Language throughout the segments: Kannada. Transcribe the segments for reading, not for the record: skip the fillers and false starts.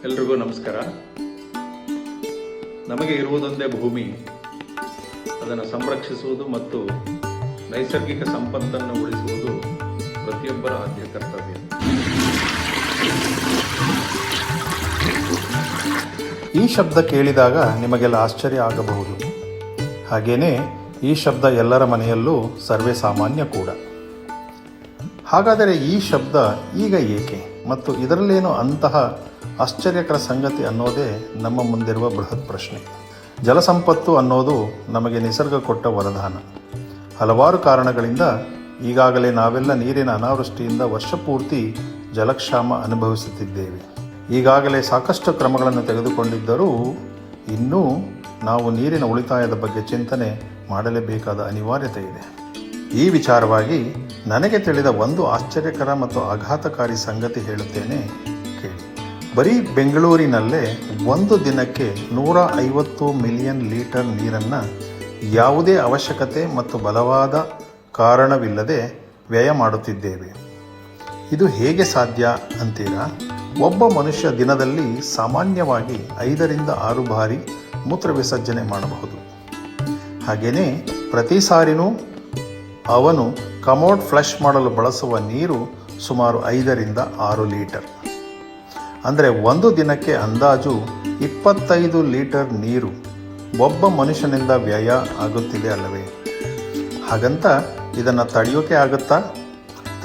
ಎಲ್ರಿಗೂ ನಮಸ್ಕಾರ. ನಮಗೆ ಇರುವುದೊಂದೇ ಭೂಮಿ, ಅದನ್ನು ಸಂರಕ್ಷಿಸುವುದು ಮತ್ತು ನೈಸರ್ಗಿಕ ಸಂಪತ್ತನ್ನು ಉಳಿಸುವುದು ಪ್ರತಿಯೊಬ್ಬರ ಆದ್ಯ ಕರ್ತವ್ಯ. ಈ ಶಬ್ದ ಕೇಳಿದಾಗ ನಿಮಗೆಲ್ಲ ಆಶ್ಚರ್ಯ ಆಗಬಹುದು. ಹಾಗೇನೇ ಈ ಶಬ್ದ ಎಲ್ಲರ ಮನೆಯಲ್ಲೂ ಸರ್ವೇ ಸಾಮಾನ್ಯ ಕೂಡ. ಹಾಗಾದರೆ ಈ ಶಬ್ದ ಈಗ ಏಕೆ ಮತ್ತು ಇದರಲ್ಲೇನು ಅಂತಹ ಆಶ್ಚರ್ಯಕರ ಸಂಗತಿ ಅನ್ನೋದೇ ನಮ್ಮ ಮುಂದಿರುವ ಬೃಹತ್ ಪ್ರಶ್ನೆ. ಜಲಸಂಪತ್ತು ಅನ್ನೋದು ನಮಗೆ ನಿಸರ್ಗ ಕೊಟ್ಟ ವರದಾನ. ಹಲವಾರು ಕಾರಣಗಳಿಂದ ಈಗಾಗಲೇ ನಾವೆಲ್ಲ ನೀರಿನ ಅನಾವೃಷ್ಟಿಯಿಂದ ವರ್ಷಪೂರ್ತಿ ಜಲಕ್ಷಾಮ ಅನುಭವಿಸುತ್ತಿದ್ದೇವೆ. ಈಗಾಗಲೇ ಸಾಕಷ್ಟು ಕ್ರಮಗಳನ್ನು ತೆಗೆದುಕೊಂಡಿದ್ದರೂ ಇನ್ನೂ ನಾವು ನೀರಿನ ಉಳಿತಾಯದ ಬಗ್ಗೆ ಚಿಂತನೆ ಮಾಡಲೇಬೇಕಾದ ಅನಿವಾರ್ಯತೆ ಇದೆ. ಈ ವಿಚಾರವಾಗಿ ನನಗೆ ತಿಳಿದ ಒಂದು ಆಶ್ಚರ್ಯಕರ ಮತ್ತು ಆಘಾತಕಾರಿ ಸಂಗತಿ ಹೇಳುತ್ತೇನೆ, ಕೇಳಿ. ಬರೀ ಬೆಂಗಳೂರಿನಲ್ಲೇ ಒಂದು ದಿನಕ್ಕೆ 150 ಮಿಲಿಯನ್ ಲೀಟರ್ ನೀರನ್ನು ಯಾವುದೇ ಅವಶ್ಯಕತೆ ಮತ್ತು ಬಲವಾದ ಕಾರಣವಿಲ್ಲದೆ ವ್ಯಯ ಮಾಡುತ್ತಿದ್ದೇವೆ. ಇದು ಹೇಗೆ ಸಾಧ್ಯ ಅಂತೀರಾ? ಒಬ್ಬ ಮನುಷ್ಯ ದಿನದಲ್ಲಿ ಸಾಮಾನ್ಯವಾಗಿ 5ರಿಂದ 6 ಬಾರಿ ಮೂತ್ರ ವಿಸರ್ಜನೆ ಮಾಡಬಹುದು. ಹಾಗೆಯೇ ಪ್ರತಿ ಸಾರಿನೂ ಅವನು ಕಮೋಡ್ ಫ್ಲಶ್ ಮಾಡಲು ಬಳಸುವ ನೀರು ಸುಮಾರು 5ರಿಂದ 6 ಲೀಟರ್. ಅಂದರೆ ಒಂದು ದಿನಕ್ಕೆ ಅಂದಾಜು 25 ಲೀಟರ್ ನೀರು ಒಬ್ಬ ಮನುಷ್ಯನಿಂದ ವ್ಯಯ ಆಗುತ್ತಿದೆ ಅಲ್ಲವೇ? ಹಾಗಂತ ಇದನ್ನು ತಡೆಯೋಕೆ ಆಗುತ್ತಾ?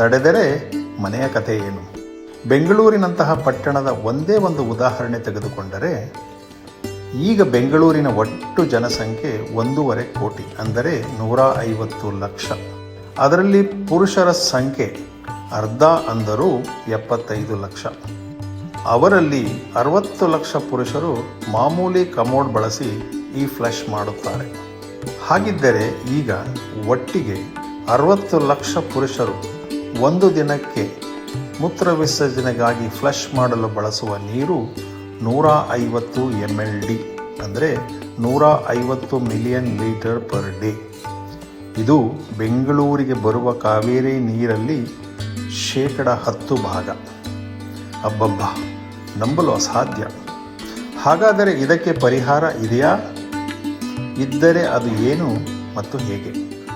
ತಡೆದರೆ ಮನೆಯ ಕಥೆ ಏನು? ಬೆಂಗಳೂರಿನಂತಹ ಪಟ್ಟಣದ ಒಂದೇ ಒಂದು ಉದಾಹರಣೆ ತೆಗೆದುಕೊಂಡರೆ, ಈಗ ಬೆಂಗಳೂರಿನ ಒಟ್ಟು ಜನಸಂಖ್ಯೆ 1.5 ಕೋಟಿ, ಅಂದರೆ 150 ಲಕ್ಷ. ಅದರಲ್ಲಿ ಪುರುಷರ ಸಂಖ್ಯೆ ಅರ್ಧ, ಅಂದರೂ 75 ಲಕ್ಷ. ಅವರಲ್ಲಿ 60 ಲಕ್ಷ ಪುರುಷರು ಮಾಮೂಲಿ ಕಮೋಡ್ ಬಳಸಿ ಈ ಫ್ಲಶ್ ಮಾಡುತ್ತಾರೆ. ಹಾಗಿದ್ದರೆ ಈಗ ಒಟ್ಟಿಗೆ 60 ಲಕ್ಷ ಪುರುಷರು ಒಂದು ದಿನಕ್ಕೆ ಮೂತ್ರ ವಿಸರ್ಜನೆಗಾಗಿ ಫ್ಲಶ್ ಮಾಡಲು ಬಳಸುವ ನೀರು 150 MLD, ಅಂದರೆ 150 ಮಿಲಿಯನ್ ಲೀಟರ್ ಪರ್ ಡೇ. ಇದು ಬೆಂಗಳೂರಿಗೆ ಬರುವ ಕಾವೇರಿ ನೀರಲ್ಲಿ 10% ಭಾಗ. ಅಬ್ಬಬ್ಬ, ನಂಬಲು ಅಸಾಧ್ಯ. ಹಾಗಾದರೆ ಇದಕ್ಕೆ ಪರಿಹಾರ ಇದೆಯಾ? ಇದ್ದರೆ ಅದು ಏನು ಮತ್ತು ಹೇಗೆ?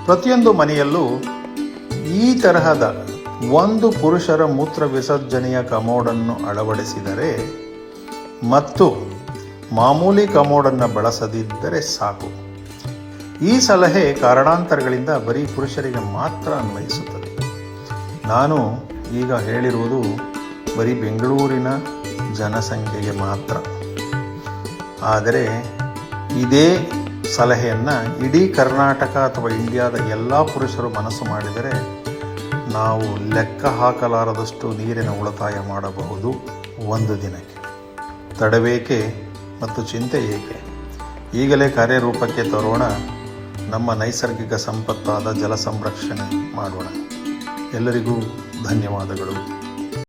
ಪ್ರತಿಯೊಂದು ಮನೆಯಲ್ಲೂ ಈ ತರಹದ ಒಂದು ಪುರುಷರ ಮೂತ್ರ ವಿಸರ್ಜನೆಯ ಕಮೋಡನ್ನು ಅಳವಡಿಸಿದರೆ ಮತ್ತು ಮಾಮೂಲಿ ಕಮೋಡನ್ನು ಬಳಸದಿದ್ದರೆ ಸಾಕು. ಈ ಸಲಹೆ ಕಾರಣಾಂತರಗಳಿಂದ ಬರೀ ಪುರುಷರಿಗೆ ಮಾತ್ರ ಅನ್ವಯಿಸುತ್ತದೆ. ನಾನು ಈಗ ಹೇಳಿರುವುದು ಬರೀ ಬೆಂಗಳೂರಿನ ಜನಸಂಖ್ಯೆಗೆ ಮಾತ್ರ. ಆದರೆ ಇದೇ ಸಲಹೆಯನ್ನು ಇಡೀ ಕರ್ನಾಟಕ ಅಥವಾ ಇಂಡಿಯಾದ ಎಲ್ಲ ಪುರುಷರು ಮನಸ್ಸು ಮಾಡಿದರೆ ನಾವು ಲೆಕ್ಕ ಹಾಕಲಾರದಷ್ಟು ನೀರಿನ ಉಳಿತಾಯ ಮಾಡಬಹುದು ಒಂದು ದಿನಕ್ಕೆ. ತಡಬೇಕೆ ಮತ್ತು ಚಿಂತೆ ಏಕೆ? ಈಗಲೇ ಕಾರ್ಯರೂಪಕ್ಕೆ ತರೋಣ. ನಮ್ಮ ನೈಸರ್ಗಿಕ ಸಂಪತ್ತಾದ ಜಲ ಸಂರಕ್ಷಣೆ ಮಾಡೋಣ. ಎಲ್ಲರಿಗೂ ಧನ್ಯವಾದಗಳು.